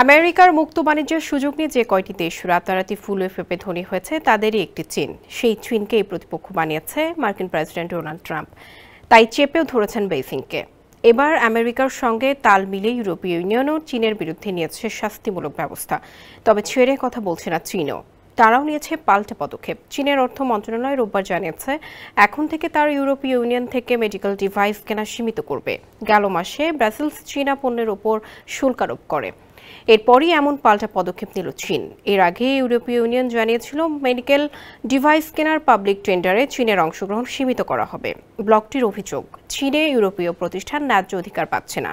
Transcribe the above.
আমেরিকার মুক্ত বাণিজ্যের সুযোগ নিয়ে যে কয়টি দেশ রাতারাতি ফুলে ফেঁপে ধনী হয়েছে তাদেরই একটি চীন। সেই চীনকেই প্রতিপক্ষ বানিয়েছে মার্কিন প্রেসিডেন্ট ডোনাল্ড ট্রাম্প। তাই চেপেও ধরেছেন বেইজিংকে। এবার আমেরিকার সঙ্গে তাল মিলে ইউরোপীয় ইউনিয়নও চীনের বিরুদ্ধে নিয়েছে শাস্তিমূলক ব্যবস্থা। তবে ছেড়ে কথা বলছে না চীনও। তারাও নিয়েছে পাল্টা পদক্ষেপ। চীনের অর্থ মন্ত্রণালয় রোববার জানিয়েছে, এখন থেকে তার ইউরোপীয় ইউনিয়ন থেকে মেডিকেল ডিভাইস কেনা সীমিত করবে। গেল মাসে ব্রাসেলস চীনা পণ্যের ওপর শুল্ক আরোপ করে। এরপরই এমন পাল্টা পদক্ষেপ নিল চীন। এর আগে ইউরোপীয় ইউনিয়ন জানিয়েছিল মেডিকেল ডিভাইস কেনার পাবলিক টেন্ডারে চীনের অংশগ্রহণ সীমিত করা হবে। ব্লকটির অভিযোগ, চীনে ইউরোপীয় প্রতিষ্ঠান ন্যায্য অধিকার পাচ্ছে না।